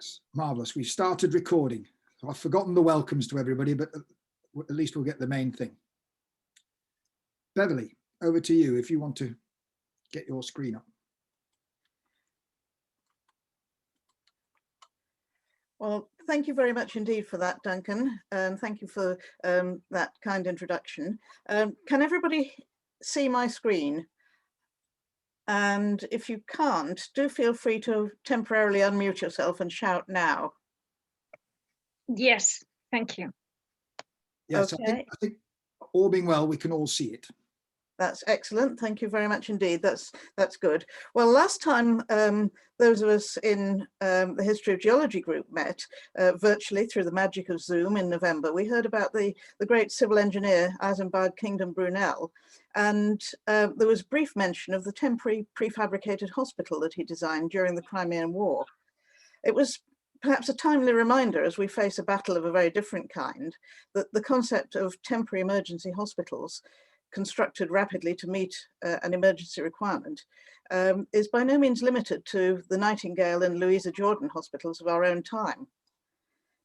Yes, marvellous. We've started recording. I've forgotten the welcomes to everybody, but at least we'll get the main thing. Beverly, over to you if you want to get your screen up. Well, thank you very much indeed for that, Duncan, and thank you for that kind introduction. Can everybody see my screen? And if you can't, do feel free to temporarily unmute yourself and shout now. Yes, thank you. Yes, okay. I think all being well, we can all see it. That's excellent. Thank you very much indeed. That's good. Well, last time those of us in the History of Geology group met virtually through the magic of Zoom in November, we heard about the great civil engineer Isambard Kingdom Brunel, and there was brief mention of the temporary prefabricated hospital that he designed during the Crimean War. It was perhaps a timely reminder as we face a battle of a very different kind that the concept of temporary emergency hospitals constructed rapidly to meet an emergency requirement is by no means limited to the Nightingale and Louisa Jordan hospitals of our own time.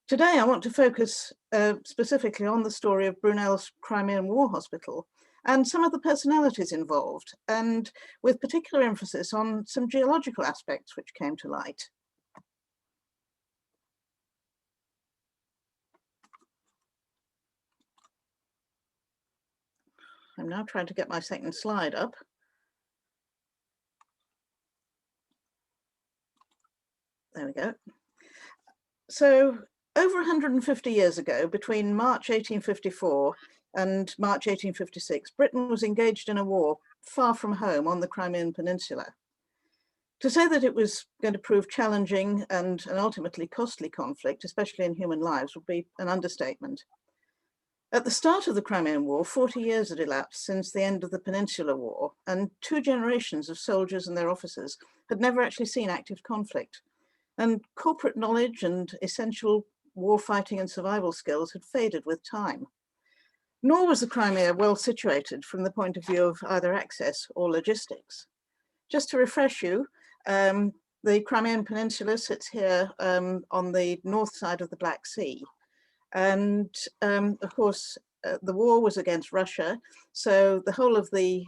Today, I want to focus specifically on the story of Brunel's Crimean War Hospital and some of the personalities involved, and with particular emphasis on some geological aspects which came to light. I'm now trying to get my second slide up. There we go. So over 150 years ago, between March 1854 and March 1856, Britain was engaged in a war far from home on the Crimean Peninsula. To say that it was going to prove challenging and an ultimately costly conflict, especially in human lives, would be an understatement. At the start of the Crimean War, 40 years had elapsed since the end of the Peninsular War, and 2 generations of soldiers and their officers had never actually seen active conflict. And corporate knowledge and essential warfighting and survival skills had faded with time. Nor was the Crimea well situated from the point of view of either access or logistics. Just to refresh you, the Crimean Peninsula sits here on the north side of the Black Sea. And of course, the war was against Russia, so the whole of the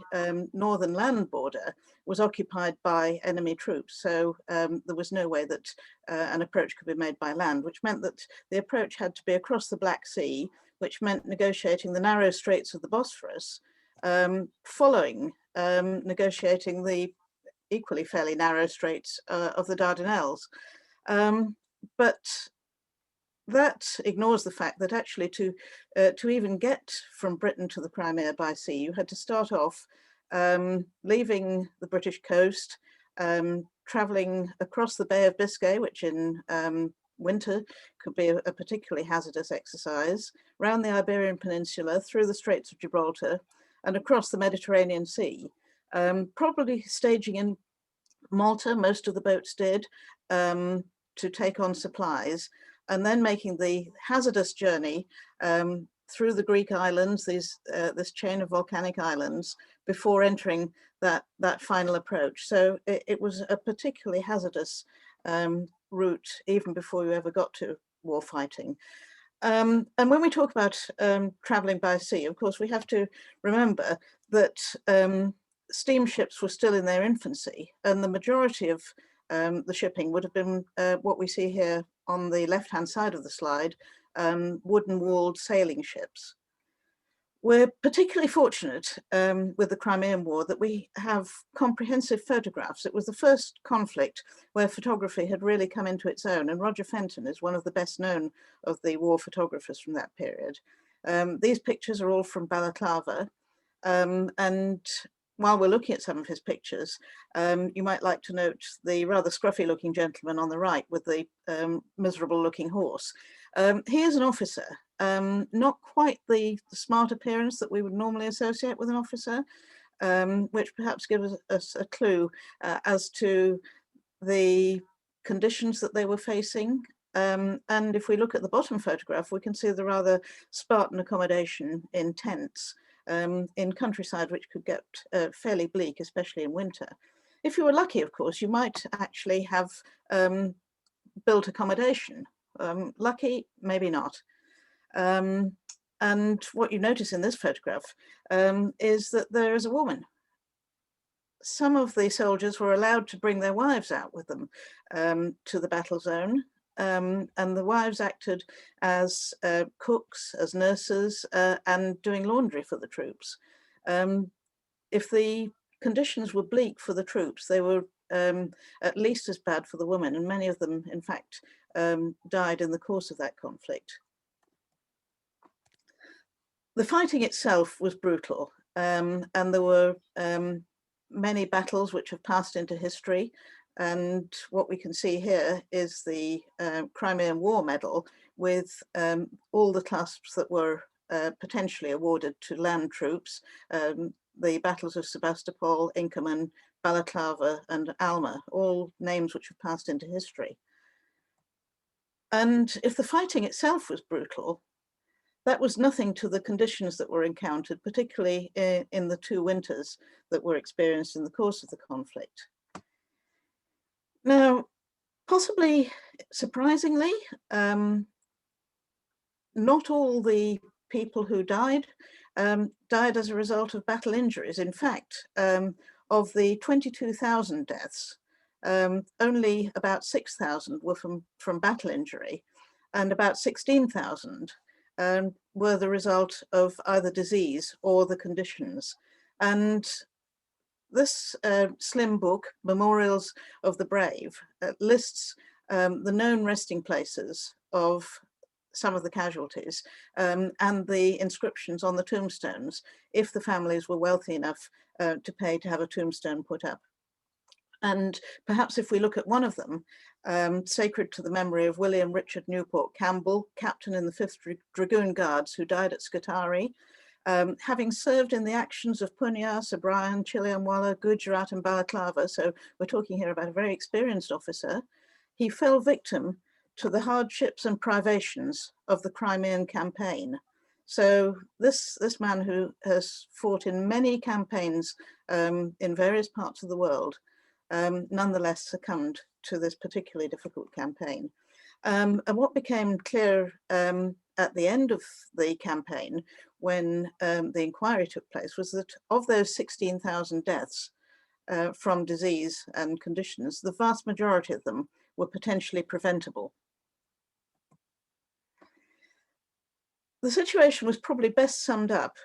northern land border was occupied by enemy troops. So there was no way that an approach could be made by land, which meant that the approach had to be across the Black Sea, which meant negotiating the narrow straits of the Bosphorus, following negotiating the equally fairly narrow straits of the Dardanelles. But that ignores the fact that actually to even get from Britain to the Crimea by sea, you had to start off leaving the British coast, traveling across the Bay of Biscay, which in winter could be a particularly hazardous exercise, round the Iberian Peninsula, through the Straits of Gibraltar, and across the Mediterranean Sea, probably staging in Malta, most of the boats did, to take on supplies, and then making the hazardous journey through the Greek islands, this chain of volcanic islands, before entering that final approach. So it was a particularly hazardous route, even before you ever got to war fighting. And when we talk about traveling by sea, of course, we have to remember that steamships were still in their infancy, and the majority of the shipping would have been what we see here on the left-hand side of the slide, wooden-walled sailing ships. We're particularly fortunate with the Crimean War that we have comprehensive photographs. It was the first conflict where photography had really come into its own, and Roger Fenton is one of the best known of the war photographers from that period. These pictures are all from Balaclava, and while we're looking at some of his pictures, you might like to note the rather scruffy looking gentleman on the right with the miserable looking horse. He is an officer, not quite the smart appearance that we would normally associate with an officer, which perhaps gives us a clue as to the conditions that they were facing. And if we look at the bottom photograph, we can see the rather Spartan accommodation in tents. In countryside, which could get fairly bleak, especially in winter. If you were lucky, of course, you might actually have built accommodation. Lucky, maybe not. And what you notice in this photograph is that there is a woman. Some of the soldiers were allowed to bring their wives out with them to the battle zone. And the wives acted as cooks, as nurses, and doing laundry for the troops. If the conditions were bleak for the troops, they were at least as bad for the women, and many of them, in fact, died in the course of that conflict. The fighting itself was brutal, and there were many battles which have passed into history. And what we can see here is the Crimean War Medal with all the clasps that were potentially awarded to land troops. The battles of Sebastopol, Inkerman, Balaclava, and Alma, all names which have passed into history. And if the fighting itself was brutal, that was nothing to the conditions that were encountered, particularly in the 2 winters that were experienced in the course of the conflict. Now, possibly surprisingly, not all the people who died died as a result of battle injuries. In fact, of the 22,000 deaths, only about 6,000 were from battle injury, and about 16,000 were the result of either disease or the conditions. And this slim book, Memorials of the Brave, lists the known resting places of some of the casualties and the inscriptions on the tombstones, if the families were wealthy enough to pay to have a tombstone put up. And perhaps if we look at one of them, sacred to the memory of William Richard Newport Campbell, captain in the 5th Dragoon Guards, who died at Scutari, having served in the actions of Punya, Sobraon, Chilianwala, Gujarat, and Balaclava, so we're talking here about a very experienced officer, he fell victim to the hardships and privations of the Crimean campaign. So this man, who has fought in many campaigns in various parts of the world, nonetheless succumbed to this particularly difficult campaign. And what became clear at the end of the campaign, when the inquiry took place, was that of those 16,000 deaths from disease and conditions, the vast majority of them were potentially preventable. The situation was probably best summed up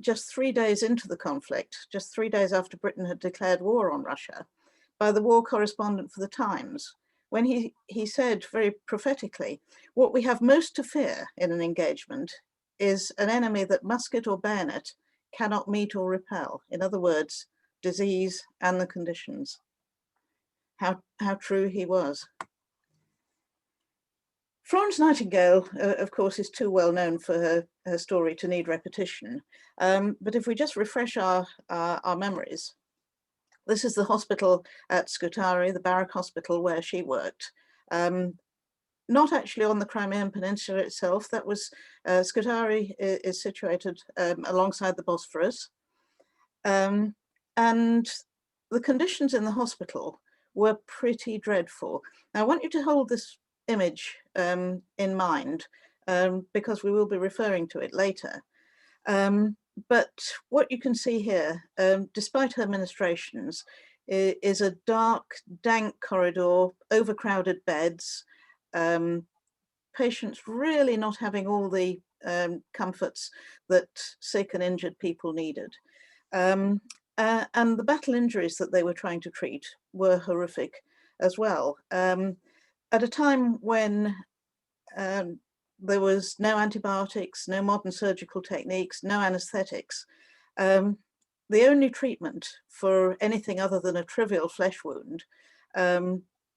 just 3 days into the conflict, just 3 days after Britain had declared war on Russia, by the war correspondent for the Times, when he said very prophetically, "What we have most to fear in an engagement is an enemy that musket or bayonet cannot meet or repel." In other words, disease and the conditions. How true he was. Florence Nightingale, of course, is too well known for her story to need repetition. But if we just refresh our memories, this is the hospital at Scutari, the barrack hospital where she worked. Not actually on the Crimean Peninsula itself. That was, Scutari is situated alongside the Bosphorus. And the conditions in the hospital were pretty dreadful. Now, I want you to hold this image in mind because we will be referring to it later. But what you can see here, despite her ministrations, is a dark, dank corridor, overcrowded beds, patients really not having all the comforts that sick and injured people needed. And the battle injuries that they were trying to treat were horrific as well. At a time when there was no antibiotics, no modern surgical techniques, no anesthetics, the only treatment for anything other than a trivial flesh wound,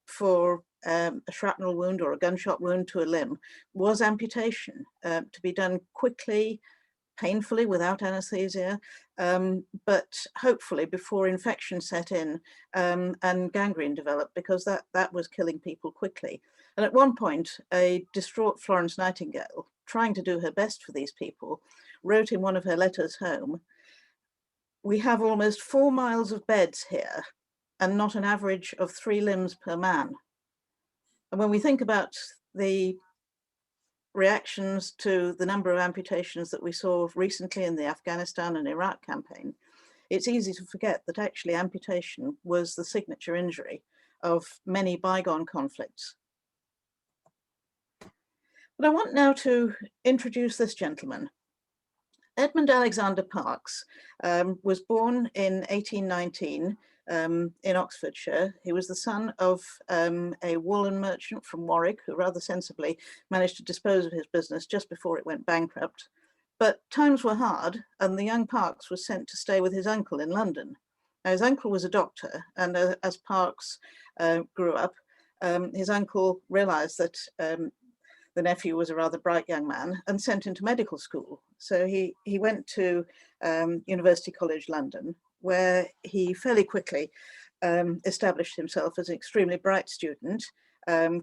for a shrapnel wound or a gunshot wound to a limb, was amputation, to be done quickly, painfully, without anesthesia, but hopefully before infection set in and gangrene developed, because that was killing people quickly. And at one point, a distraught Florence Nightingale, trying to do her best for these people, wrote in one of her letters home, "We have almost 4 miles of beds here and not an average of 3 limbs per man." And when we think about the reactions to the number of amputations that we saw recently in the Afghanistan and Iraq campaign, it's easy to forget that actually amputation was the signature injury of many bygone conflicts. But I want now to introduce this gentleman. Edmund Alexander Parkes was born in 1819 in Oxfordshire. He was the son of a woolen merchant from Warwick, who rather sensibly managed to dispose of his business just before it went bankrupt. But times were hard, and the young Parkes was sent to stay with his uncle in London. Now, his uncle was a doctor, and as Parkes grew up, his uncle realized that the nephew was a rather bright young man and sent him to medical school. So he went to University College London, where he fairly quickly established himself as an extremely bright student,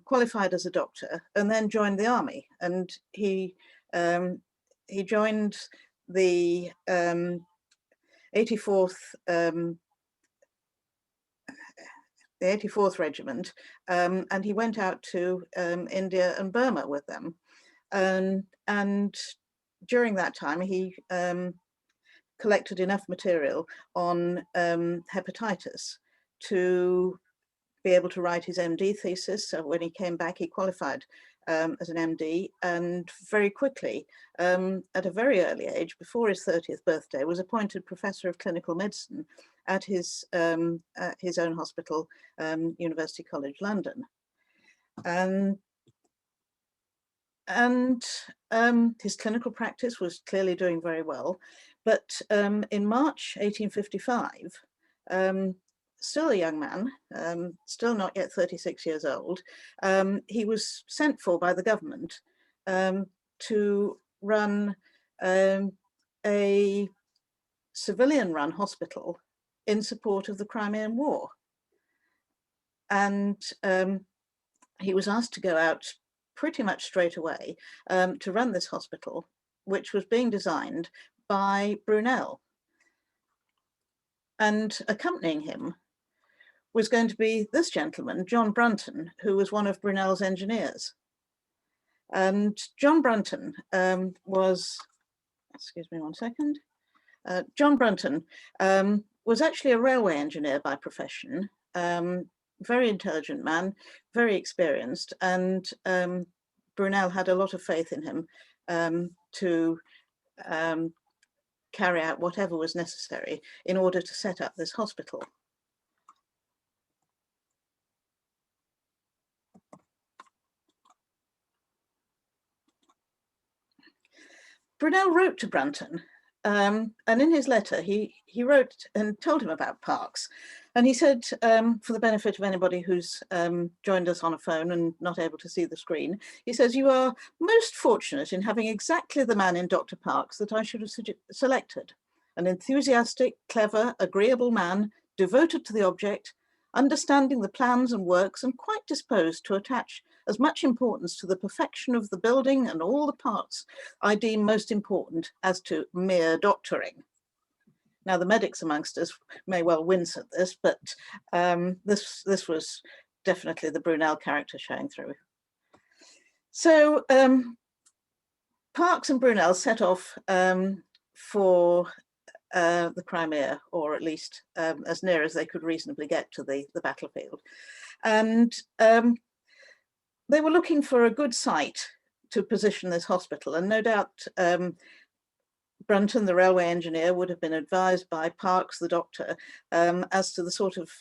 qualified as a doctor, and then joined the army. And he joined the 84th Regiment, and he went out to India and Burma with them. And during that time, he collected enough material on hepatitis to be able to write his MD thesis. So when he came back, he qualified as an MD, and very quickly, at a very early age, before his 30th birthday, was appointed Professor of Clinical Medicine at his own hospital, University College London. And his clinical practice was clearly doing very well. But in March 1855, still a young man, still not yet 36 years old, he was sent for by the government to run a civilian-run hospital in support of the Crimean War. And he was asked to go out pretty much straight away to run this hospital, which was being designed by Brunel. And accompanying him was going to be this gentleman, John Brunton, who was one of Brunel's engineers. And John Brunton was, excuse me one second, John Brunton was actually a railway engineer by profession, very intelligent man, very experienced, and Brunel had a lot of faith in him to carry out whatever was necessary in order to set up this hospital. Brunel wrote to Brunton, and in his letter, he wrote and told him about Parkes. And he said, for the benefit of anybody who's joined us on a phone and not able to see the screen, he says, "You are most fortunate in having exactly the man in Dr. Parkes that I should have selected. An enthusiastic, clever, agreeable man, devoted to the object, understanding the plans and works, and quite disposed to attach as much importance to the perfection of the building and all the parts I deem most important as to mere doctoring." Now, the medics amongst us may well wince at this, but this was definitely the Brunel character showing through. So Parkes and Brunel set off for the Crimea, or at least as near as they could reasonably get to the battlefield. And they were looking for a good site to position this hospital, and no doubt Brunton, the railway engineer, would have been advised by Parkes, the doctor, as to the sort of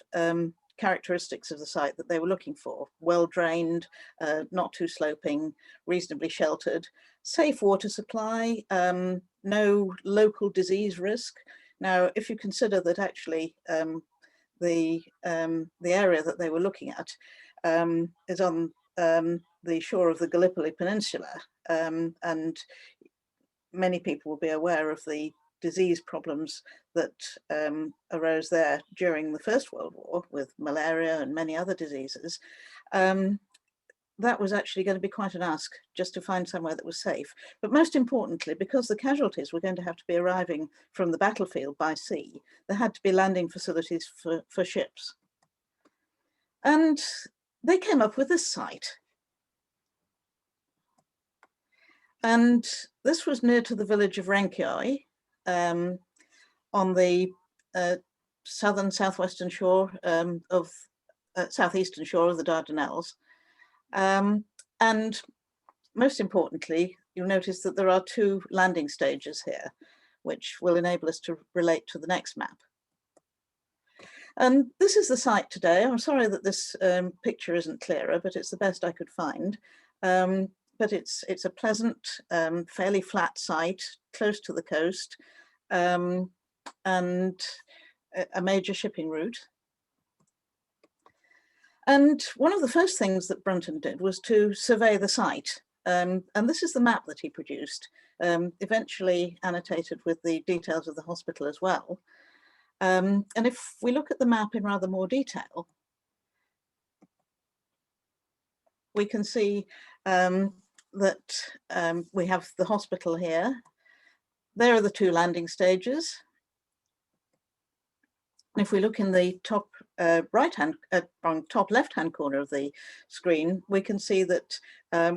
characteristics of the site that they were looking for. Well drained, not too sloping, reasonably sheltered, safe water supply, no local disease risk. Now, if you consider that actually the area that they were looking at is on the shore of the Gallipoli Peninsula, and many people will be aware of the disease problems that arose there during the First World War with malaria and many other diseases. That was actually going to be quite an ask just to find somewhere that was safe. But most importantly, because the casualties were going to have to be arriving from the battlefield by sea, there had to be landing facilities for ships. And they came up with this site. And this was near to the village of Renkioi, on the southwestern shore of southeastern shore of the Dardanelles. And most importantly, you'll notice that there are 2 landing stages here, which will enable us to relate to the next map. And this is the site today. I'm sorry that this picture isn't clearer, but it's the best I could find. But it's a pleasant, fairly flat site, close to the coast, and a major shipping route. And one of the first things that Brunton did was to survey the site. And this is the map that he produced, eventually annotated with the details of the hospital as well. And if we look at the map in rather more detail, we can see that we have the hospital here. There are the 2 landing stages. If we look in the top top left-hand corner of the screen, we can see that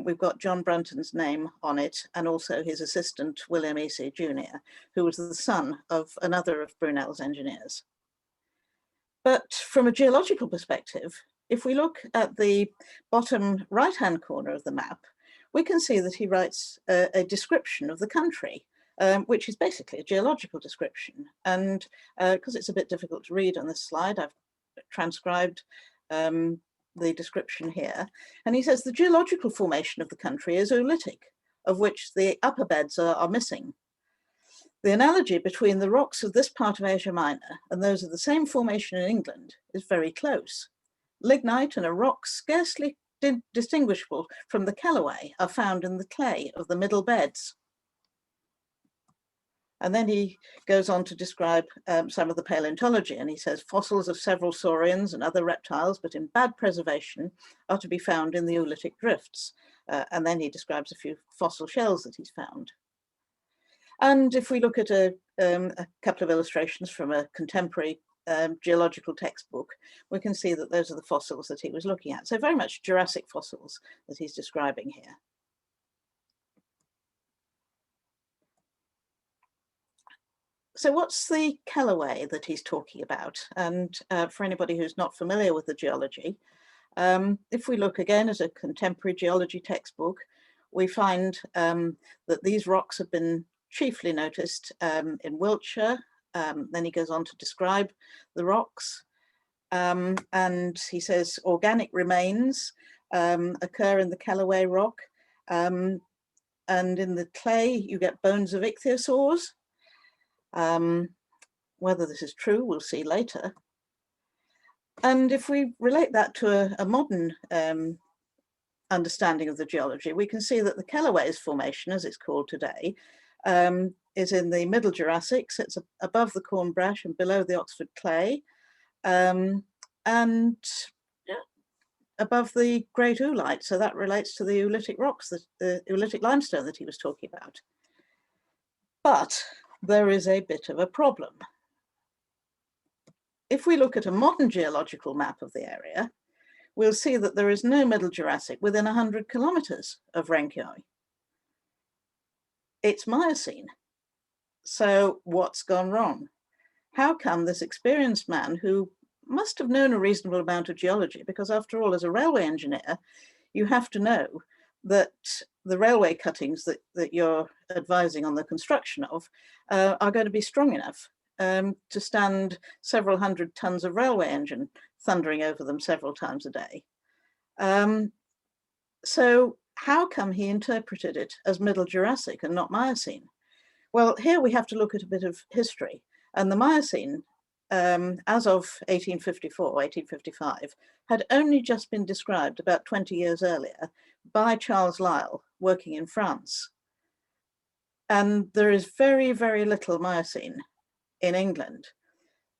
we've got John Brunton's name on it, and also his assistant, William Easy Jr., who was the son of another of Brunel's engineers. But from a geological perspective, if we look at the bottom right-hand corner of the map, we can see that he writes a description of the country, which is basically a geological description. And because it's a bit difficult to read on this slide, I've transcribed the description here. And he says the geological formation of the country is oolitic, of which the upper beds are missing. The analogy between the rocks of this part of Asia Minor and those of the same formation in England is very close. Lignite and a rock scarcely distinguishable from the Kellaway are found in the clay of the middle beds. And then he goes on to describe some of the paleontology, and he says fossils of several saurians and other reptiles, but in bad preservation, are to be found in the oolitic drifts. And then he describes a few fossil shells that he's found. And if we look at a couple of illustrations from a contemporary geological textbook, we can see that those are the fossils that he was looking at. So very much Jurassic fossils that he's describing here. So what's the Kellaway that he's talking about? And for anybody who's not familiar with the geology, if we look again at a contemporary geology textbook, we find that these rocks have been chiefly noticed in Wiltshire. Then he goes on to describe the rocks. And he says organic remains occur in the Kellaway rock. And in the clay, you get bones of ichthyosaurs. Whether this is true, we'll see later. And if we relate that to a modern understanding of the geology, we can see that the Kellaway's formation, as it's called today, is in the Middle Jurassic, so it's above the Cornbrash and below the Oxford clay, and above the Great Oolite, so that relates to the oolitic rocks, the oolitic limestone that he was talking about. But there is a bit of a problem. If we look at a modern geological map of the area, we'll see that there is no Middle Jurassic within 100 kilometers of Renkioi. It's Miocene. So what's gone wrong? How come this experienced man, who must have known a reasonable amount of geology, because after all, as a railway engineer, you have to know that the railway cuttings that you're advising on the construction of are going to be strong enough to stand several hundred tons of railway engine thundering over them several times a day. So how come he interpreted it as Middle Jurassic and not Miocene? Well, here we have to look at a bit of history. And the Miocene, as of 1854, 1855, had only just been described about 20 years earlier by Charles Lyell, working in France. And there is very, very little Miocene in England.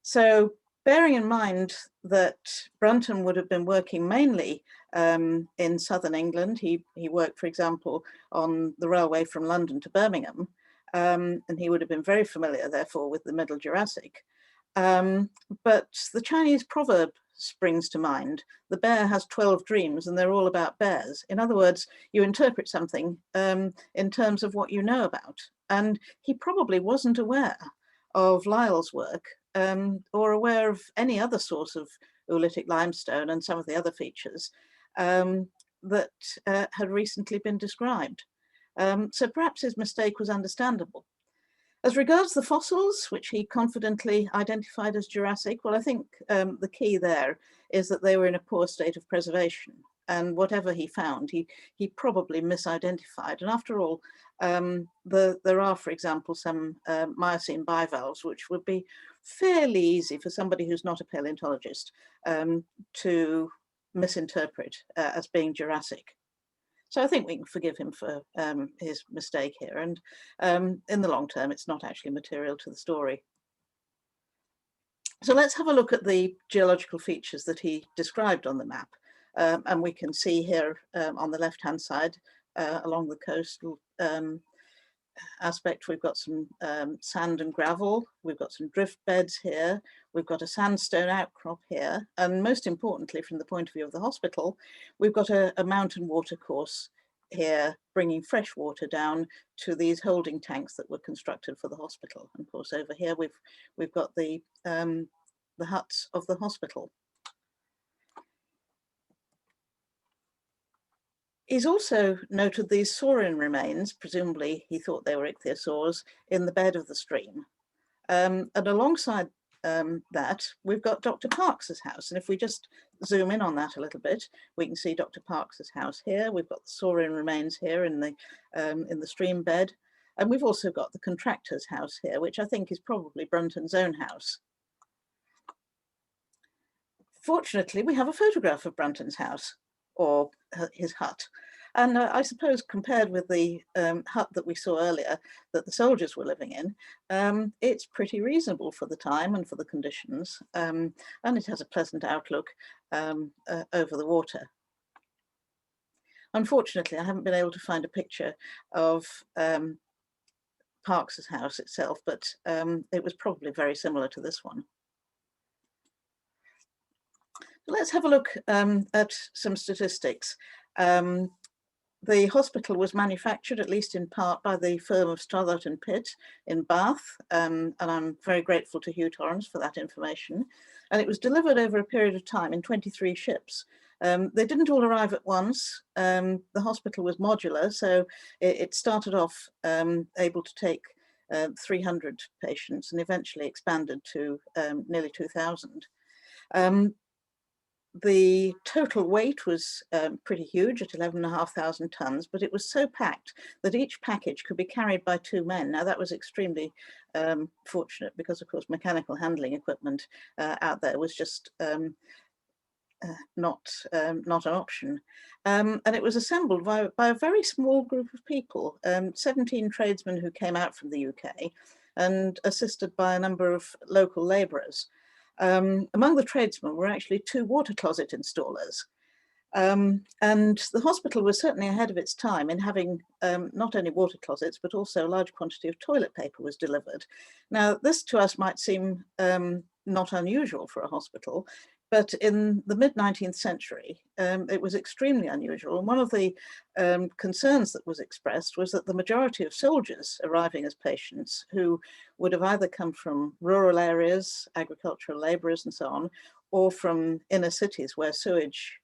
So bearing in mind that Brunton would have been working mainly in southern England, he worked, for example, on the railway from London to Birmingham, and he would have been very familiar, therefore, with the Middle Jurassic. But the Chinese proverb springs to mind. The bear has 12 dreams and they're all about bears. In other words, you interpret something in terms of what you know about. And he probably wasn't aware of Lyell's work or aware of any other source of oolitic limestone and some of the other features that had recently been described. So perhaps his mistake was understandable. As regards the fossils, which he confidently identified as Jurassic, well, I think the key there is that they were in a poor state of preservation. And whatever he found, he probably misidentified. And after all, there are, for example, some Miocene bivalves, which would be fairly easy for somebody who's not a paleontologist to misinterpret as being Jurassic. So I think we can forgive him for his mistake here. And in the long term, it's not actually material to the story. So let's have a look at the geological features that he described on the map. And we can see here on the left-hand side, along the coastal aspect, we've got some sand and gravel, we've got some drift beds here, we've got a sandstone outcrop here, and most importantly, from the point of view of the hospital, we've got a mountain water course here, bringing fresh water down to these holding tanks that were constructed for the hospital. And of course, over here, we've got the huts of the hospital. He's also noted these saurian remains, presumably he thought they were ichthyosaurs, in the bed of the stream. And alongside that, we've got Dr. Parks's house. And if we just zoom in on that a little bit, we can see Dr. Parks's house here. We've got the saurian remains here in the stream bed. And we've also got the contractor's house here, which I think is probably Brunton's own house. Fortunately, we have a photograph of Brunton's house, or his hut. And I suppose compared with the hut that we saw earlier that the soldiers were living in, it's pretty reasonable for the time and for the conditions. And it has a pleasant outlook over the water. Unfortunately, I haven't been able to find a picture of Parks's house itself, but it was probably very similar to this one. Let's have a look at some statistics. The hospital was manufactured, at least in part, by the firm of Stothart and Pitt in Bath, and I'm very grateful to Hugh Torrance for that information. And it was delivered over a period of time in 23 ships. They didn't all arrive at once. The hospital was modular, so it started off able to take 300 patients and eventually expanded to nearly 2,000. The total weight was pretty huge at 11,500 tons, but it was so packed that each package could be carried by 2 men. Now that was extremely fortunate because, of course, mechanical handling equipment out there was just not an option. And it was assembled by a very small group of people, 17 tradesmen who came out from the UK and assisted by a number of local labourers. Among the tradesmen were actually 2 water closet installers. And the hospital was certainly ahead of its time in having not only water closets, but also a large quantity of toilet paper was delivered. Now, this to us might seem not unusual for a hospital, but in the mid-19th century, it was extremely unusual. And one of the concerns that was expressed was that the majority of soldiers arriving as patients, who would have either come from rural areas, agricultural labourers and so on, or from inner cities where sewage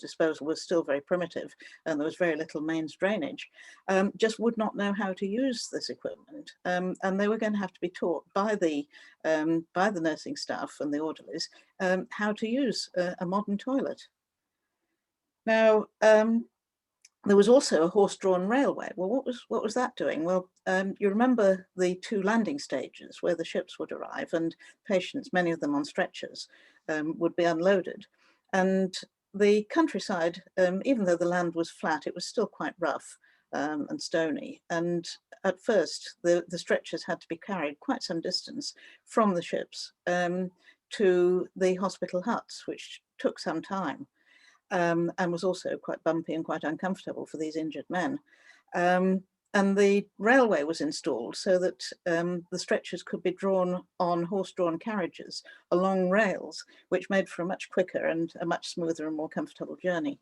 disposal was still very primitive and there was very little mains drainage, just would not know how to use this equipment. And they were going to have to be taught by the nursing staff and the orderlies how to use a modern toilet. Now, there was also a horse-drawn railway. Well, what was that doing? Well, you remember the 2 landing stages where the ships would arrive and patients, many of them on stretchers, would be unloaded. And the countryside, even though the land was flat, it was still quite rough and stony. And at first, the stretchers had to be carried quite some distance from the ships to the hospital huts, which took some time. And was also quite bumpy and quite uncomfortable for these injured men. and the railway was installed so that the stretchers could be drawn on horse-drawn carriages along rails, which made for a much quicker and a much smoother and more comfortable journey.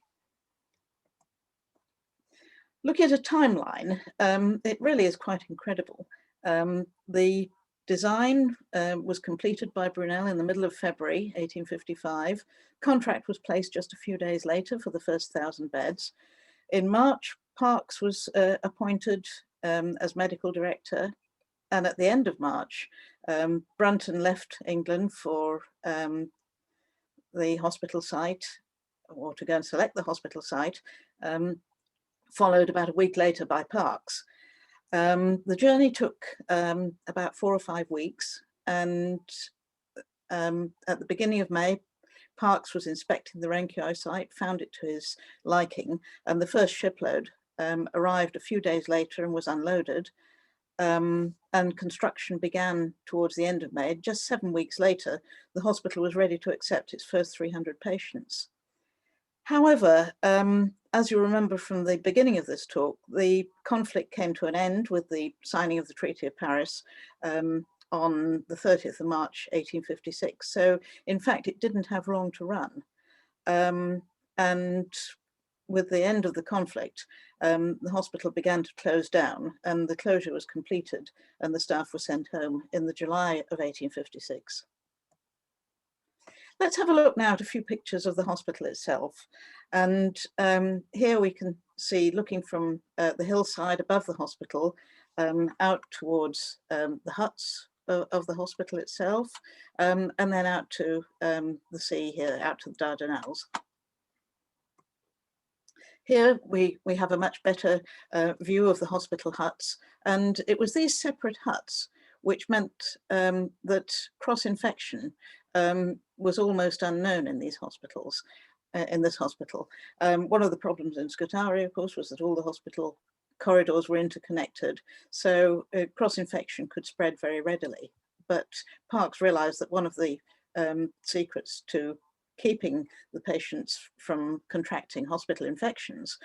Looking at a timeline, it really is quite incredible. The design was completed by Brunel in the middle of February 1855. Contract was placed just a few days later for the first 1,000 beds. In March, Parkes was appointed as medical director, and at the end of March, Brunton left England for the hospital site, or to go and select the hospital site, followed about a week later by Parkes. The journey took about 4 or 5 weeks, and at the beginning of May, Parkes was inspecting the Renkioi site, found it to his liking, and the first shipload arrived a few days later and was unloaded. And construction began towards the end of May. Just 7 weeks later, the hospital was ready to accept its first 300 patients. However, as you remember from the beginning of this talk, the conflict came to an end with the signing of the Treaty of Paris on the 30th of March, 1856. So in fact, it didn't have long to run. And with the end of the conflict, the hospital began to close down, and the closure was completed, and the staff were sent home in the July of 1856. Let's have a look now at a few pictures of the hospital itself. And here we can see, looking from the hillside above the hospital, out towards the huts of the hospital itself, and then out to the sea here, out to the Dardanelles. Here we have a much better view of the hospital huts, and it was these separate huts which meant that cross-infection was almost unknown in these hospitals, in this hospital. One of the problems in Scutari, of course, was that all the hospital corridors were interconnected, so cross-infection could spread very readily. But Parkes realized that one of the secrets to keeping the patients from contracting hospital infections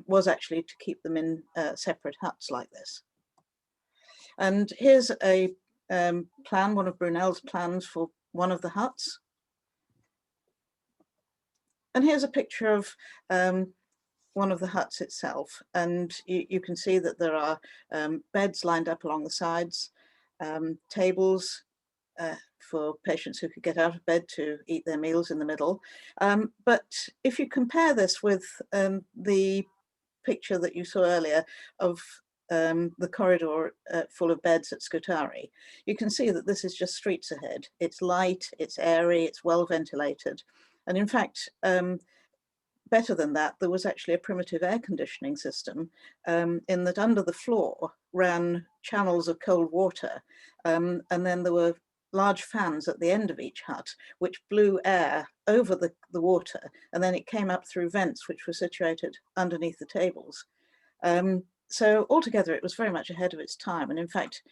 was actually to keep them in separate huts like this. And here's a plan, one of Brunel's plans for one of the huts. And here's a picture of one of the huts itself. And you can see that there are beds lined up along the sides, tables for patients who could get out of bed to eat their meals in the middle. But if you compare this with the picture that you saw earlier of the corridor full of beds at Scutari, you can see that this is just streets ahead. It's light, it's airy, it's well ventilated. And in fact, better than that, there was actually a primitive air conditioning system in that under the floor ran channels of cold water. And then there were large fans at the end of each hut, which blew air over the water, and then it came up through vents which were situated underneath the tables. So altogether, it was very much ahead of its time. And in fact,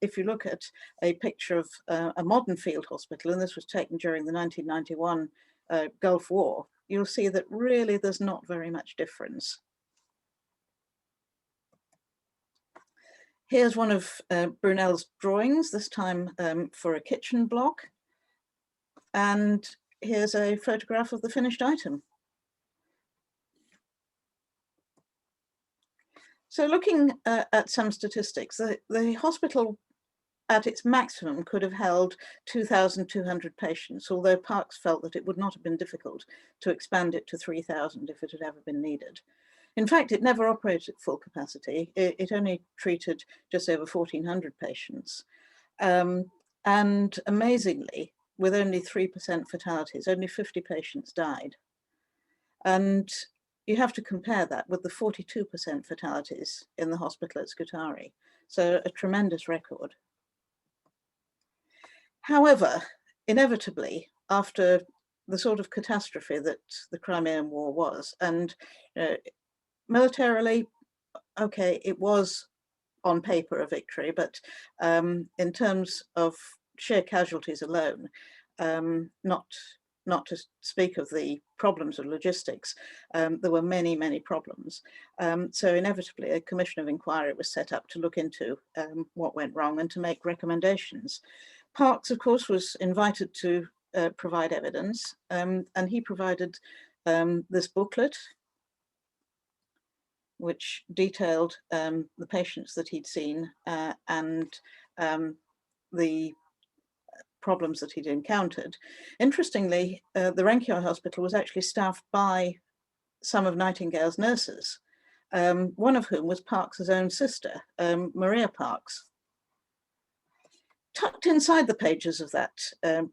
if you look at a picture of a modern field hospital, and this was taken during the 1991 Gulf War, you'll see that really there's not very much difference. Here's one of Brunel's drawings, this time for a kitchen block. And here's a photograph of the finished item. So looking at some statistics, the hospital at its maximum could have held 2,200 patients, although Parkes felt that it would not have been difficult to expand it to 3,000 if it had ever been needed. In fact, it never operated at full capacity. It only treated just over 1,400 patients. And amazingly, with only 3% fatalities, only 50 patients died. And you have to compare that with the 42% fatalities in the hospital at Scutari. So a tremendous record. However, inevitably, after the sort of catastrophe that the Crimean War was, and militarily, okay, it was on paper a victory, but in terms of sheer casualties alone, not not to speak of the problems of logistics. There were many, many problems. So inevitably, a commission of inquiry was set up to look into what went wrong and to make recommendations. Parkes, of course, was invited to provide evidence, and he provided this booklet, which detailed the patients that he'd seen and the problems that he'd encountered. Interestingly, the Nightingale Hospital was actually staffed by some of Nightingale's nurses, one of whom was Parkes's own sister, Maria Parkes. Tucked inside the pages of that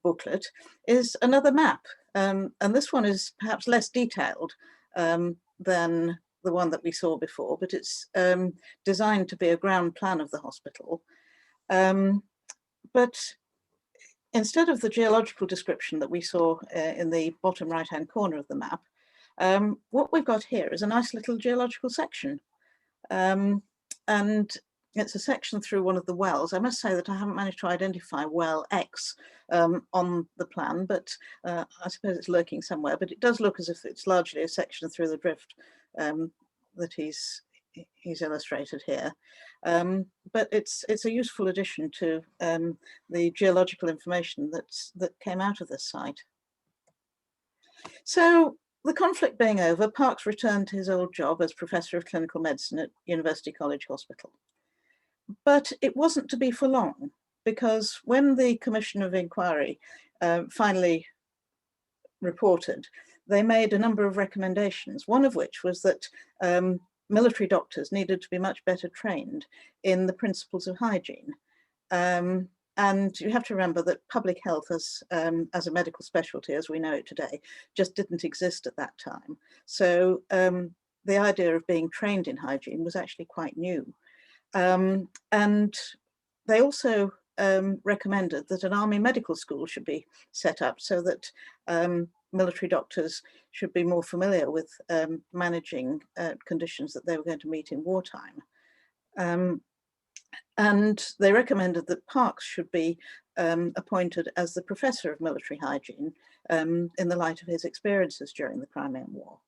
booklet is another map, and this one is perhaps less detailed than the one that we saw before, but it's designed to be a ground plan of the hospital. But instead of the geological description that we saw in the bottom right-hand corner of the map, what we've got here is a nice little geological section. And it's a section through one of the wells. I must say that I haven't managed to identify well X on the plan, but I suppose it's lurking somewhere. But it does look as if it's largely a section through the drift that he's illustrated here. But it's a useful addition to the geological information that came out of this site. So the conflict being over, Parkes returned to his old job as Professor of Clinical Medicine at University College Hospital. But it wasn't to be for long, because when the Commission of Inquiry finally reported, they made a number of recommendations, one of which was that military doctors needed to be much better trained in the principles of hygiene. And you have to remember that public health as a medical specialty, as we know it today, just didn't exist at that time. So the idea of being trained in hygiene was actually quite new. And they also recommended that an army medical school should be set up so that military doctors should be more familiar with managing conditions that they were going to meet in wartime. And they recommended that Parkes should be appointed as the Professor of Military Hygiene in the light of his experiences during the Crimean War.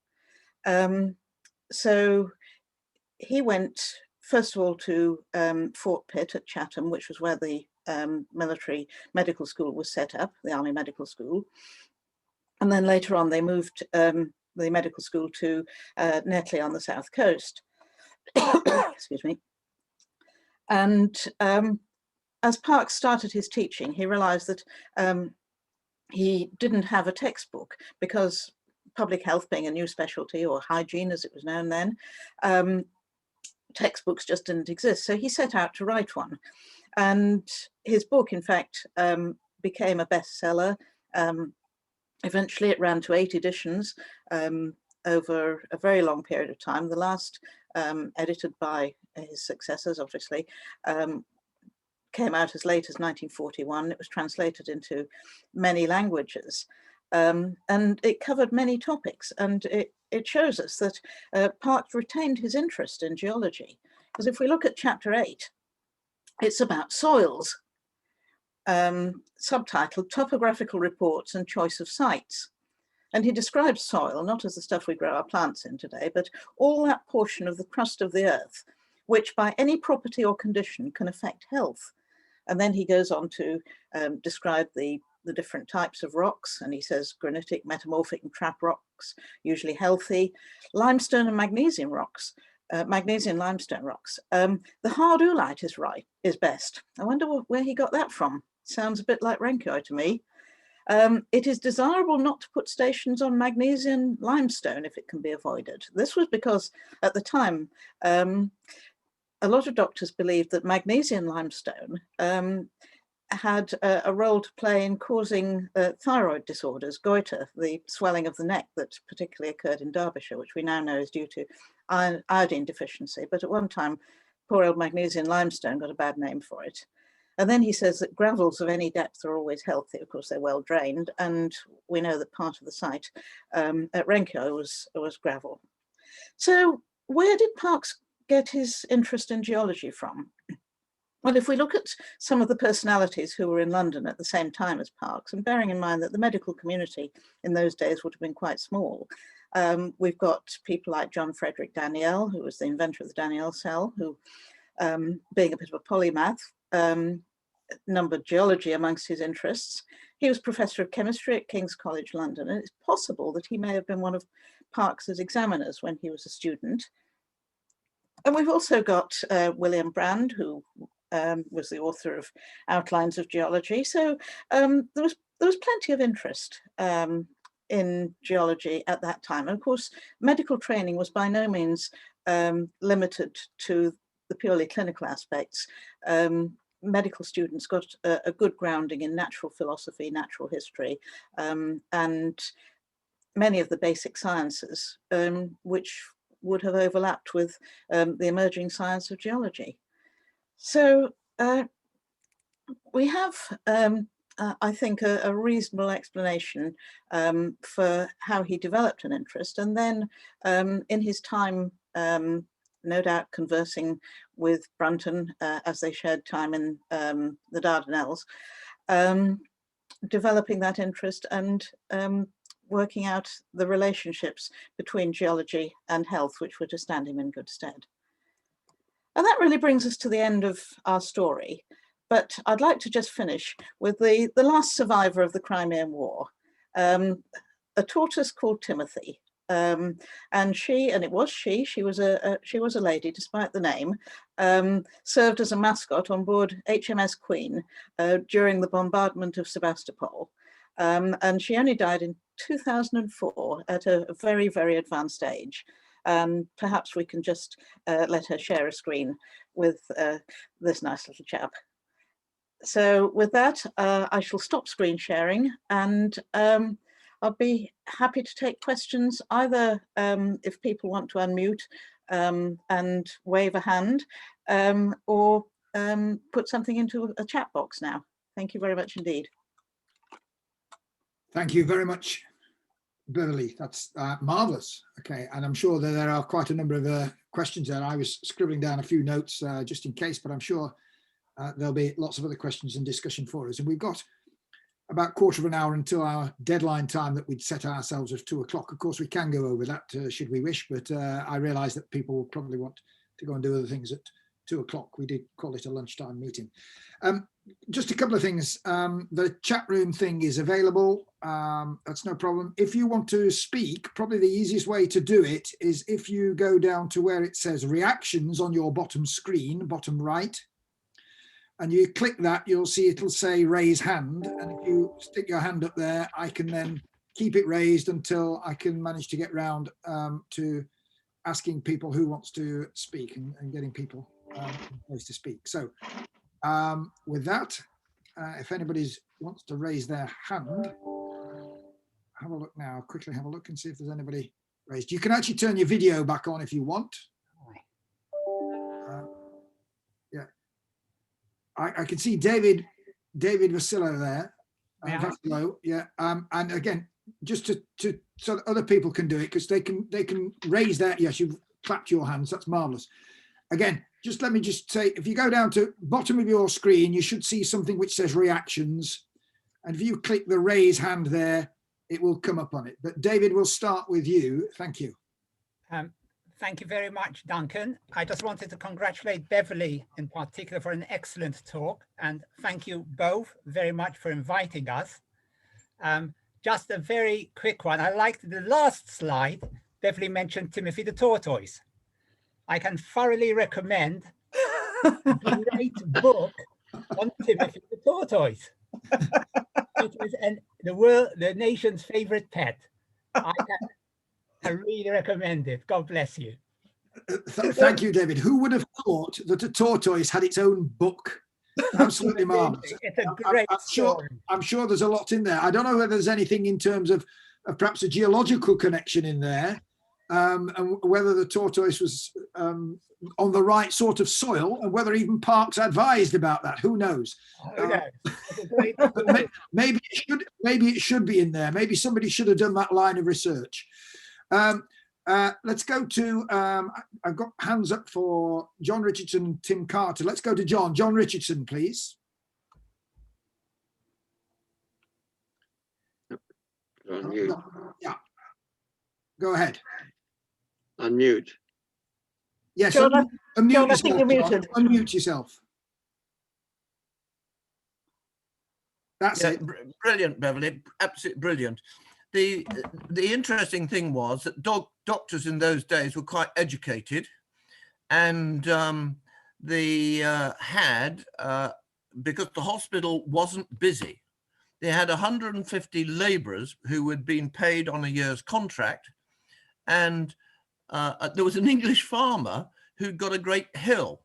So he went, first of all, to Fort Pitt at Chatham, which was where the military medical school was set up, the Army Medical School. And then later on, they moved the medical school to Netley on the south coast. Excuse me. And as Parkes started his teaching, he realized that he didn't have a textbook, because public health being a new specialty, or hygiene as it was known then, textbooks just didn't exist. So he set out to write one. And his book, in fact, became a bestseller. Eventually it ran to 8 editions over a very long period of time. The last, edited by his successors, obviously, came out as late as 1941. It was translated into many languages. And it covered many topics, and it shows us that Parkes retained his interest in geology. Because if we look at chapter 8, it's about soils, subtitled Topographical Reports and Choice of Sites. And he describes soil not as the stuff we grow our plants in today, but all that portion of the crust of the earth, which by any property or condition can affect health. And then he goes on to describe the different types of rocks, and he says granitic, metamorphic and trap rocks, usually healthy, limestone and magnesium rocks, magnesium limestone rocks. The hard oolite is best. I wonder where he got that from. Sounds a bit like Renko to me. It is desirable not to put stations on magnesium limestone if it can be avoided. This was because at the time, a lot of doctors believed that magnesium limestone had a role to play in causing thyroid disorders, goiter, the swelling of the neck that particularly occurred in Derbyshire, which we now know is due to iodine deficiency. But at one time, poor old magnesium limestone got a bad name for it. And then he says that gravels of any depth are always healthy. Of course, they're well drained. And we know that part of the site at Renko was gravel. So where did Parkes get his interest in geology from? Well, if we look at some of the personalities who were in London at the same time as Parkes, and bearing in mind that the medical community in those days would have been quite small, we've got people like John Frederick Daniell, who was the inventor of the Dardanelles cell, who, being a bit of a polymath, numbered geology amongst his interests. He was professor of chemistry at King's College London, and it's possible that he may have been one of Parkes's examiners when he was a student. And we've also got William Brand, who was the author of Outlines of Geology. So there was plenty of interest in geology at that time. And of course, medical training was by no means limited to the purely clinical aspects. Medical students got a good grounding in natural philosophy, natural history, and many of the basic sciences, which would have overlapped with the emerging science of geology. So we have, I think, a reasonable explanation for how he developed an interest. And then in his time, no doubt conversing with Brunton as they shared time in the Dardanelles, developing that interest and working out the relationships between geology and health, which were to stand him in good stead. And that really brings us to the end of our story. But I'd like to just finish with the last survivor of the Crimean War, a tortoise called Timothy. And it was she was a lady, despite the name, served as a mascot on board HMS Queen during the bombardment of Sebastopol. And she only died in 2004 at a very, very advanced age. Perhaps we can just let her share a screen with this nice little chap. So with that, I shall stop screen sharing, and I'll be happy to take questions, either if people want to unmute and wave a hand, or put something into a chat box now. Thank you very much indeed. Thank you very much, Beverly. That's marvellous. Okay, and I'm sure that there are quite a number of questions there. I was scribbling down a few notes just in case, but I'm sure there'll be lots of other questions and discussion for us. And we've got about a quarter of an hour until our deadline time that we'd set ourselves of 2 o'clock. Of course, we can go over that should we wish, but I realise that people will probably want to go and do other things at 2 o'clock. We did call it a lunchtime meeting. Just a couple of things. The chat room thing is available. That's no problem. If you want to speak, probably the easiest way to do it is if you go down to where it says reactions on your bottom screen, bottom right, and you click that, you'll see it'll say raise hand. And if you stick your hand up there, I can then keep it raised until I can manage to get round to asking people who wants to speak and getting people to speak. So with that, if anybody wants to raise their hand, have a look now, quickly have a look and see if there's anybody raised. You can actually turn your video back on if you want. Yeah, I can see David Vassillo there. Vassillo, yeah. And again, just to so that other people can do it, because they can raise that. Yes, you've clapped your hands. That's marvelous. Again, just let me just say, if you go down to bottom of your screen, you should see something which says reactions. And if you click the raise hand there, it will come up on it. But David, we'll start with you. Thank you. Thank you very much, Duncan. I just wanted to congratulate Beverly in particular for an excellent talk. And thank you both very much for inviting us. Just a very quick one. I liked the last slide. Beverly mentioned Timothy the tortoise. I can thoroughly recommend a great book on Timothy the tortoise. It is the nation's favorite pet. I really recommend it. God bless you. Thank you, David. Who would have thought that a tortoise had its own book? Absolutely marvelous. It's a great story. I'm sure there's a lot in there. I don't know whether there's anything in terms of perhaps a geological connection in there, and whether the tortoise was on the right sort of soil, and whether even Parkes advised about that. Who knows? Maybe it should be in there. Maybe somebody should have done that line of research. Let's go to, I've got hands up for John Richardson and Tim Carter. Let's go to John. John Richardson, please. Unmute. Yeah. Go ahead. Unmute. Yes, John, unmute John, I yourself. think you're muted. Unmute yourself. That's it. Brilliant, Beverly. Absolutely brilliant. The interesting thing was that doctors in those days were quite educated, and they had, because the hospital wasn't busy, they had 150 labourers who had been paid on a year's contract, and there was an English farmer who'd got a great hill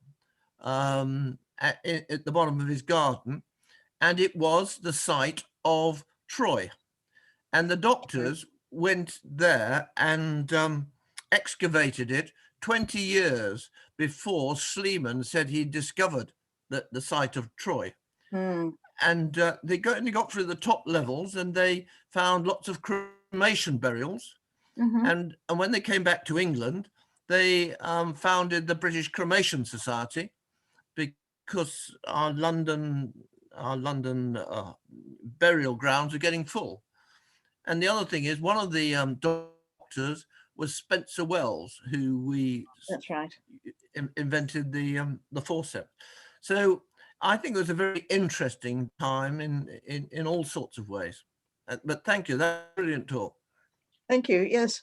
at the bottom of his garden, and it was the site of Troy. And the doctors went there and excavated it 20 years before Sleeman said he discovered the site of Troy. Hmm. And they only got through the top levels, and they found lots of cremation burials. Mhm. And when they came back to England, they founded the British Cremation Society, because our London burial grounds are getting full. And the other thing is, one of the doctors was Spencer Wells, who That's right. invented the forceps. So I think it was a very interesting time in all sorts of ways. But thank you, that's a brilliant talk. Thank you. Yes.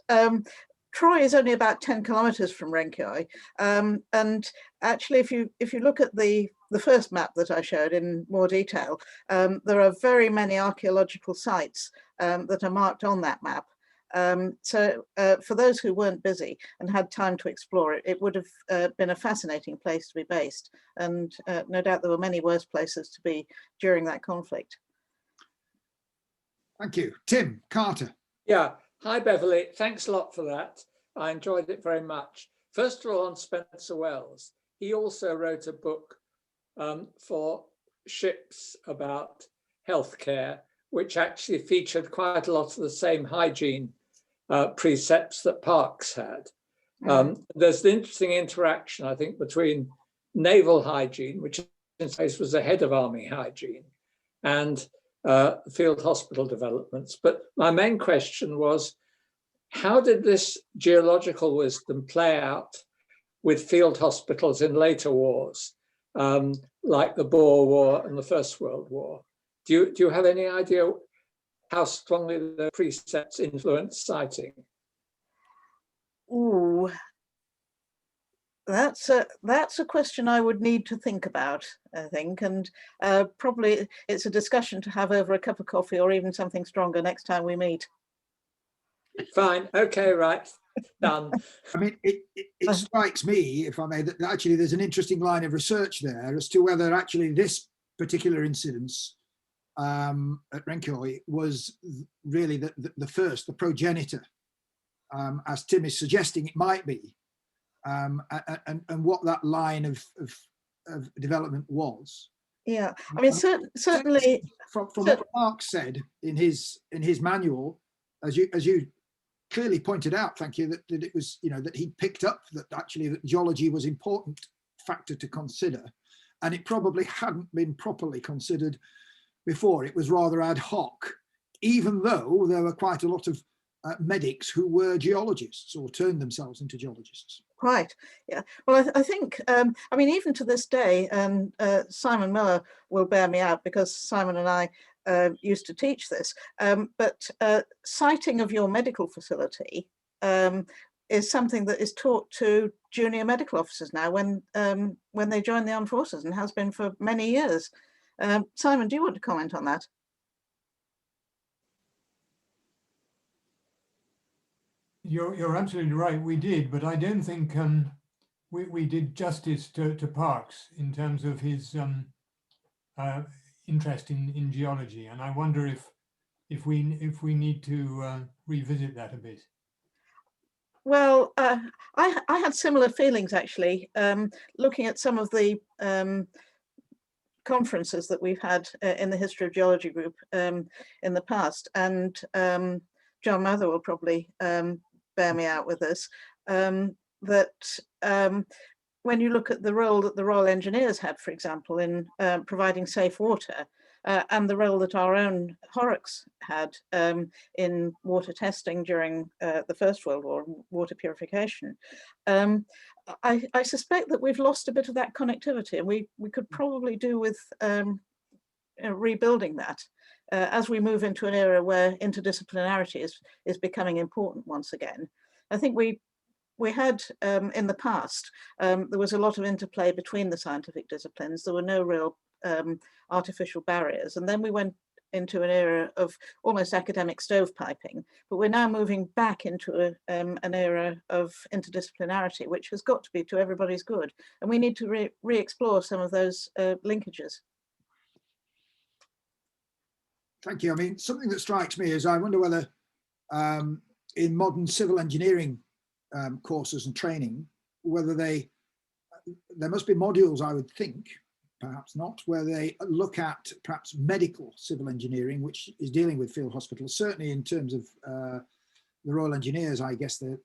Troy is only about 10 kilometers from Renkioi. And actually, if you look at the first map that I showed in more detail, there are very many archaeological sites that are marked on that map. So for those who weren't busy and had time to explore it, it would have been a fascinating place to be based. And no doubt there were many worse places to be during that conflict. Thank you. Tim Carter. Yeah. Hi, Beverly. Thanks a lot for that. I enjoyed it very much. First of all, on Spencer Wells, he also wrote a book for ships about healthcare, which actually featured quite a lot of the same hygiene precepts that Parkes had. There's an interesting interaction, I think, between naval hygiene, which in some ways was ahead of army hygiene, and field hospital developments. But my main question was, how did this geological wisdom play out with field hospitals in later wars, like the Boer War and the First World War? Do you have any idea how strongly the precepts influenced siting? Ooh, that's a question I would need to think about, I think, and probably it's a discussion to have over a cup of coffee or even something stronger next time we meet. Fine. Okay, right. Done. I mean, it strikes me, if I may, that actually there's an interesting line of research there as to whether actually this particular incidence at Renkioi was really the first, the progenitor, as Tim is suggesting it might be, and what that line of development was. Yeah, I mean, certainly from what Mark said in his manual, as you clearly pointed out, thank you, that it was, that he picked up that actually that geology was an important factor to consider, and it probably hadn't been properly considered before. It was rather ad hoc, even though there were quite a lot of medics who were geologists or turned themselves into geologists. Quite, yeah. Well, I think, I mean, even to this day, and Simon Miller will bear me out because Simon and I used to teach this, but siting of your medical facility is something that is taught to junior medical officers now when they join the armed forces, and has been for many years. Simon, do you want to comment on that? You're absolutely right. We did, but I don't think we did justice to Parkes in terms of his interest in geology, and I wonder if we need to revisit that a bit. Well, I had similar feelings actually, looking at some of the conferences that we've had in the History of Geology group in the past, and John Mather will probably bear me out with this, when you look at the role that the Royal Engineers had, for example, in providing safe water, and the role that our own HORROCs had in water testing during the First World War, water purification, I suspect that we've lost a bit of that connectivity, and we could probably do with rebuilding that as we move into an era where interdisciplinarity is becoming important once again. I think we had in the past, there was a lot of interplay between the scientific disciplines. There were no real artificial barriers. And then we went into an era of almost academic stovepiping, but we're now moving back into an era of interdisciplinarity, which has got to be to everybody's good. And we need to re-explore some of those linkages. Thank you. I mean, something that strikes me is I wonder whether in modern civil engineering courses and training, whether there must be modules, I would think, perhaps not, where they look at perhaps medical civil engineering, which is dealing with field hospitals. Certainly in terms of the Royal Engineers, I guess there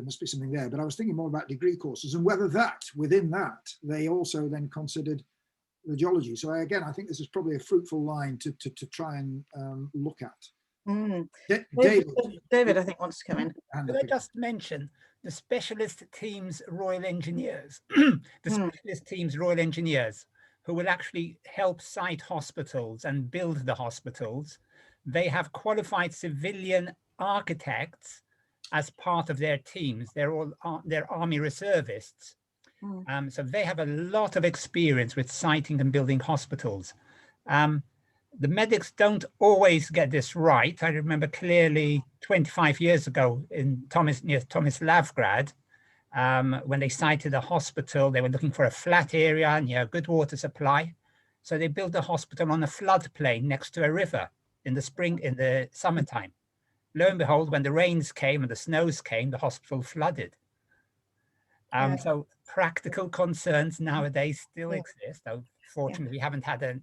must be something there. But I was thinking more about degree courses and whether that, within that, they also then considered the geology. So again, I think this is probably a fruitful line to try and look at. Mm. David, I think, wants to come in. Could I just mention the specialist teams Royal Engineers, the specialist teams Royal Engineers, who will actually help site hospitals and build the hospitals. They have qualified civilian architects as part of their teams. They're Army reservists. So they have a lot of experience with siting and building hospitals. The medics don't always get this right. I remember clearly 25 years ago near Thomas Lavgrad, when they sited a hospital, they were looking for a flat area near a good water supply. So they built a hospital on a floodplain next to a river in the summertime. Lo and behold, when the rains came and the snows came, the hospital flooded. So practical concerns nowadays still exist, though fortunately we haven't had a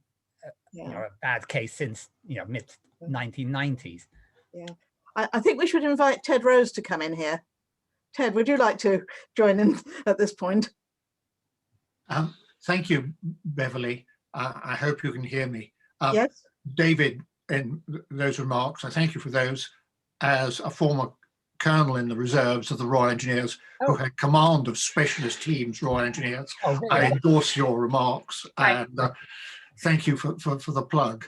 bad case since mid 1990s. Yeah, I think we should invite Ted Rose to come in here. Ted, would you like to join in at this point? Thank you, Beverly. I hope you can hear me. Yes. David, in those remarks, I thank you for those. As a former colonel in the reserves of the Royal Engineers, who had command of specialist teams, Royal Engineers, I endorse your remarks and thank you for the plug.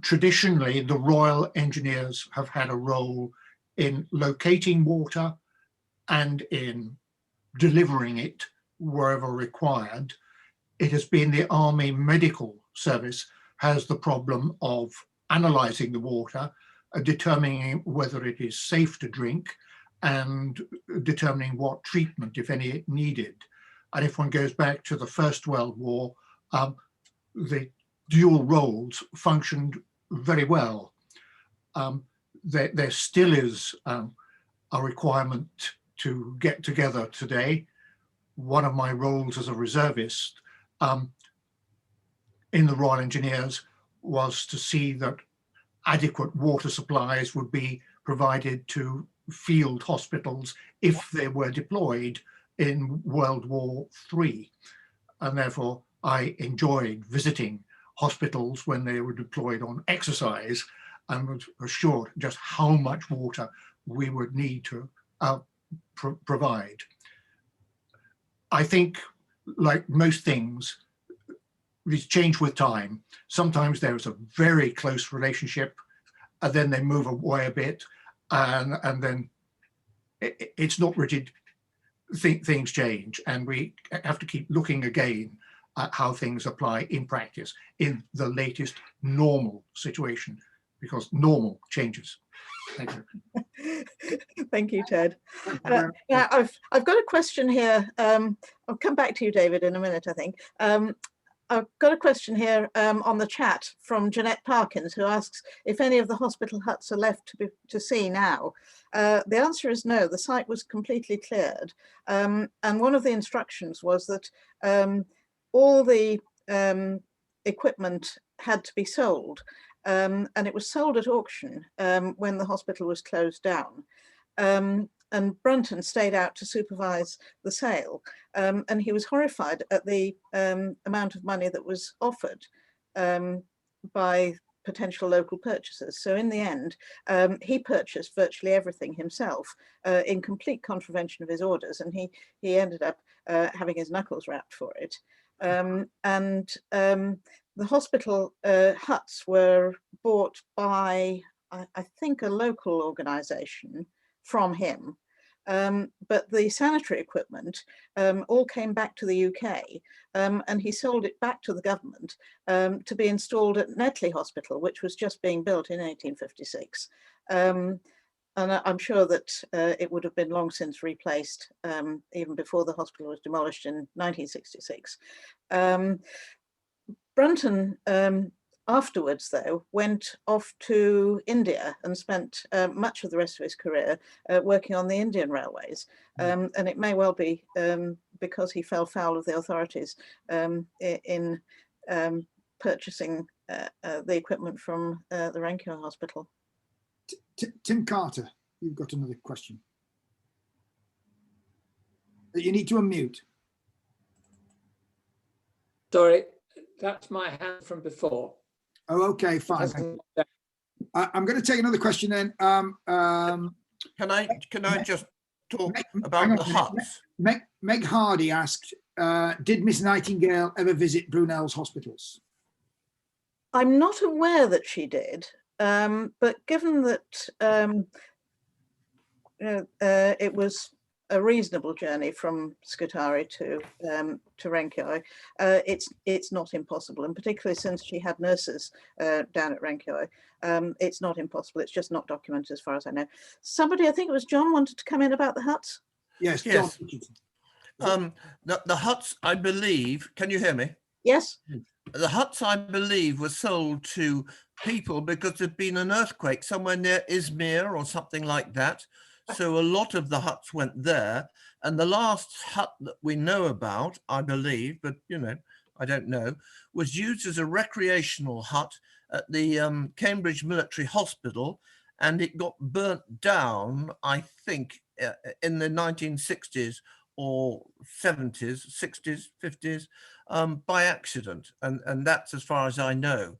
Traditionally, the Royal Engineers have had a role in locating water and in delivering it wherever required. It has been the Army Medical Service has the problem of analysing the water, determining whether it is safe to drink and determining what treatment, if any, it needed. And if one goes back to the First World War, the dual roles functioned very well. There still is a requirement to get together today. One of my roles as a reservist in the Royal Engineers was to see that adequate water supplies would be provided to field hospitals if they were deployed in World War III. And therefore, I enjoyed visiting hospitals when they were deployed on exercise and was assured just how much water we would need to provide. I think, like most things, these change with time. Sometimes there is a very close relationship, and then they move away a bit, and then it's not rigid. Things change, and we have to keep looking again at how things apply in practice in the latest normal situation, because normal changes. Thank you. Thank you, Ted. Now I've got a question here. I'll come back to you, David, in a minute, I think. I've got a question here on the chat from Jeanette Parkins, who asks if any of the hospital huts are left to see now. The answer is no. The site was completely cleared. And one of the instructions was that all the equipment had to be sold. And it was sold at auction when the hospital was closed down. and Brunton stayed out to supervise the sale, and he was horrified at the amount of money that was offered by potential local purchasers. So in the end, he purchased virtually everything himself in complete contravention of his orders, and he ended up having his knuckles rapped for it. The hospital huts were bought by, I think, a local organisation from him. But the sanitary equipment all came back to the UK, and he sold it back to the government to be installed at Netley Hospital, which was just being built in 1856. And I'm sure that it would have been long since replaced, even before the hospital was demolished in 1966. Brunton afterwards, though, went off to India and spent much of the rest of his career working on the Indian railways. And it may well be because he fell foul of the authorities in purchasing the equipment from the Renkioi Hospital. Tim Carter, you've got another question. You need to unmute. Sorry, that's my hand from before. Oh, okay, fine. I'm going to take another question then. Can I just talk about the huts? Meg Hardy asked, did Miss Nightingale ever visit Brunel's hospitals? I'm not aware that she did, but given that it was a reasonable journey from Scutari to Renkioi, it's not impossible, and particularly since she had nurses down at Renkioi, it's not impossible. It's just not documented as far as I know. Somebody, I think it was John, wanted to come in about the huts. Yes, John. Yes. The huts, I believe, can you hear me? Yes. The huts, I believe, were sold to people because there'd been an earthquake somewhere near Izmir or something like that. So a lot of the huts went there. And the last hut that we know about, I believe, but, you know, I don't know, was used as a recreational hut at the Cambridge Military Hospital. And it got burnt down, I think, in the 1960s or 70s, 60s, 50s, by accident. And that's as far as I know.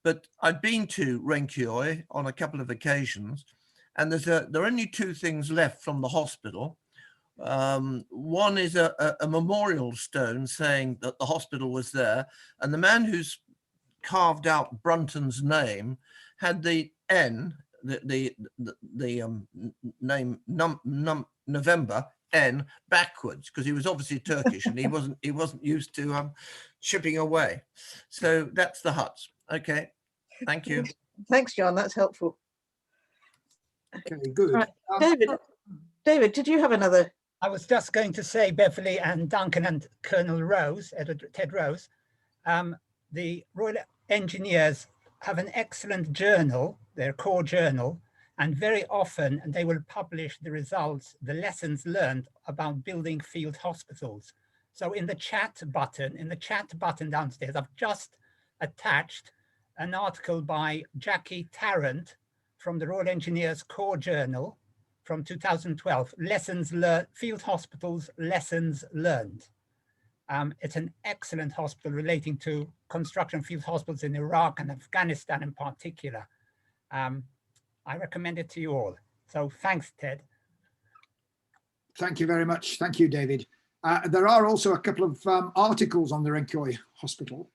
But I've been to Renkioi on a couple of occasions, and there are only two things left from the hospital. One is a memorial stone saying that the hospital was there, and the man who's carved out Brunton's name had the N, the name November N backwards, because he was obviously Turkish and he wasn't used to shipping away. So that's the huts. Okay, thank you. Thanks, John. That's helpful. Okay, good. Right. David, did you have another? I was just going to say, Beverly and Duncan and Colonel Rose, Ted Rose, the Royal Engineers have an excellent journal, their core journal, and very often they will publish the results, the lessons learned about building field hospitals. So in the chat button downstairs, I've just attached an article by Jackie Tarrant from the Royal Engineers Core Journal from 2012, Lessons Learned, Field Hospitals, Lessons Learned. It's an excellent hospital relating to construction field hospitals in Iraq and Afghanistan in particular. I recommend it to you all. So thanks, Ted. Thank you very much. Thank you, David. There are also a couple of articles on the Renkioi Hospital,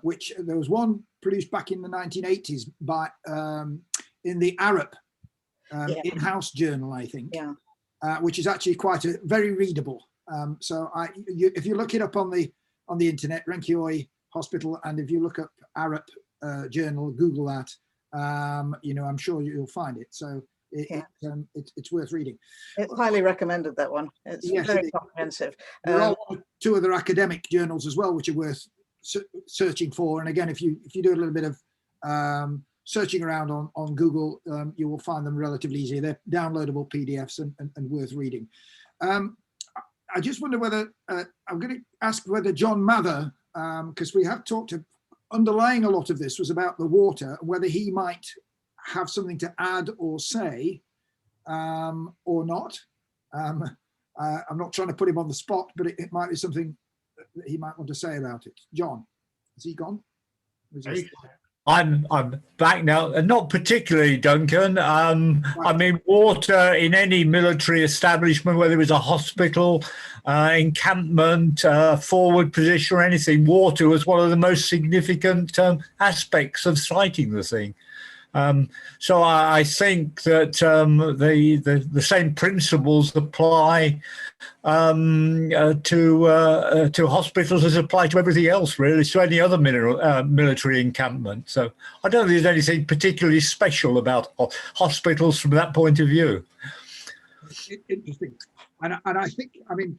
which there was one produced back in the 1980s by in the Arab in-house journal, I think, which is actually very readable. So if you look it up on the internet, Renkioi Hospital, and if you look up Arab journal, Google that, you know, I'm sure you'll find it. So it's worth reading. It's highly recommended, that one. It's very comprehensive. There are two other academic journals as well, which are worth searching for. And again, if you do a little bit of searching around on Google, you will find them relatively easy. They're downloadable PDFs and worth reading. I just wonder whether I'm going to ask whether John Mather, because we have talked to, underlying a lot of this was about the water, whether he might have something to add or say or not. I'm not trying to put him on the spot, but it might be something that he might want to say about it. John, is he gone? I'm back now, and not particularly, Duncan. I mean, water in any military establishment, whether it was a hospital, encampment, forward position or anything, water was one of the most significant aspects of sighting the thing. So I think that the same principles apply to hospitals as apply to everything else, really, to any other military encampment. So I don't think there's anything particularly special about hospitals from that point of view. Interesting. And I think, I mean,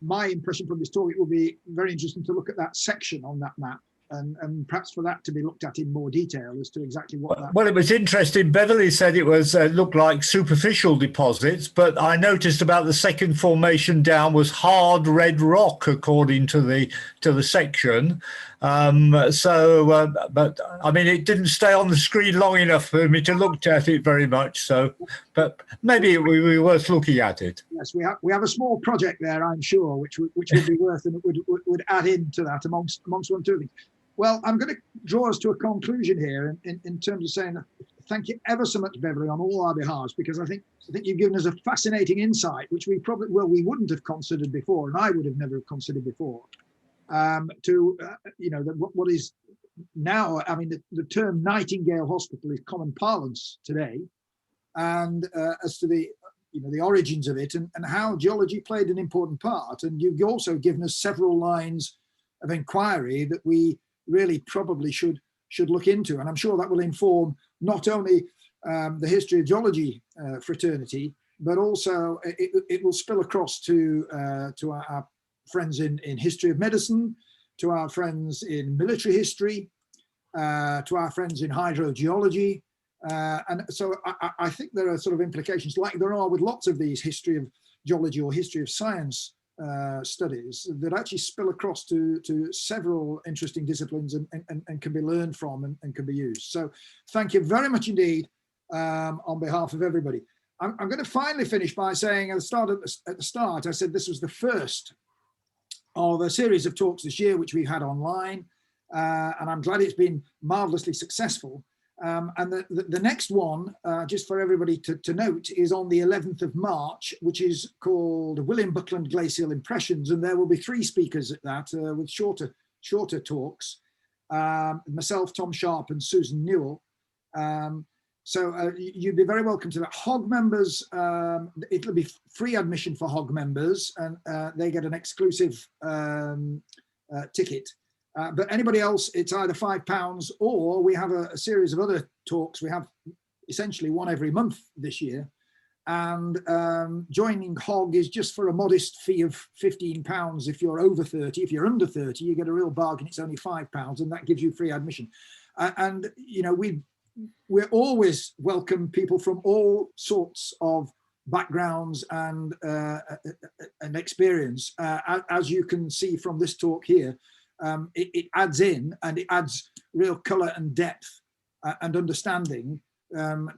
my impression from this talk, it will be very interesting to look at that section on that map. And perhaps for that to be looked at in more detail as to exactly what that... Well, it was interesting. Beverly said it was looked like superficial deposits, but I noticed about the second formation down was hard red rock, according to the section. But I mean, it didn't stay on the screen long enough for me to look at it very much. So, but maybe it would be worth looking at it. Yes, we have a small project there, I'm sure, which would be worth, and it would add into that amongst one or two things. Well, I'm going to draw us to a conclusion here in terms of saying thank you ever so much, Beverly, on all our behalves, because I think you've given us a fascinating insight, which we wouldn't have considered before, and I would have never considered before. What is now, I mean, the term Nightingale Hospital is common parlance today, and as to the origins of it and how geology played an important part. And you've also given us several lines of inquiry that we really probably should look into, and I'm sure that will inform not only the history of geology fraternity, but also it will spill across to our friends in history of medicine, to our friends in military history, to our friends in hydrogeology, and so I think there are sort of implications, like there are with lots of these history of geology or history of science studies, that actually spill across to several interesting disciplines and can be learned from and can be used. So thank you very much indeed on behalf of everybody. I'm going to finally finish by saying at the start I said this was the first of a series of talks this year which we've had online, and I'm glad it's been marvelously successful. And the next one, just for everybody to note, is on the 11th of March, which is called William Buckland Glacial Impressions. And there will be 3 speakers at that with shorter talks, myself, Tom Sharp and Susan Newell. So you'd be very welcome to that. HOGG members, it'll be free admission for HOGG members, and they get an exclusive ticket. But anybody else, it's either £5 or we have a series of other talks. We have essentially one every month this year. And joining HOGG is just for a modest fee of £15 if you're over 30. If you're under 30, you get a real bargain. It's only £5, and that gives you free admission. And, you know, we're always welcome people from all sorts of backgrounds and experience. As you can see from this talk here, it adds in, and it adds real colour and depth and understanding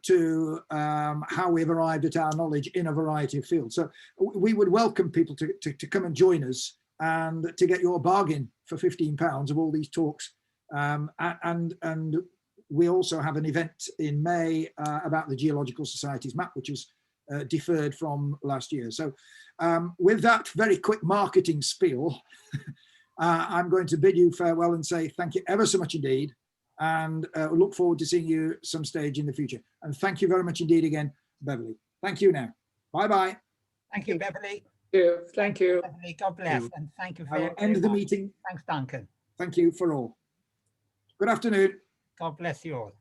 to how we've arrived at our knowledge in a variety of fields. So we would welcome people to come and join us and to get your bargain for £15 of all these talks. And we also have an event in May about the Geological Society's map, which is deferred from last year. So with that very quick marketing spiel, I'm going to bid you farewell and say thank you ever so much indeed, and look forward to seeing you some stage in the future. And thank you very much indeed again, Beverly. Thank you now. Bye-bye. Thank you, Beverly. Thank you. Beverly, God bless, and thank you very much. I will end the meeting. Thanks, Duncan. Thank you for all. Good afternoon. God bless you all.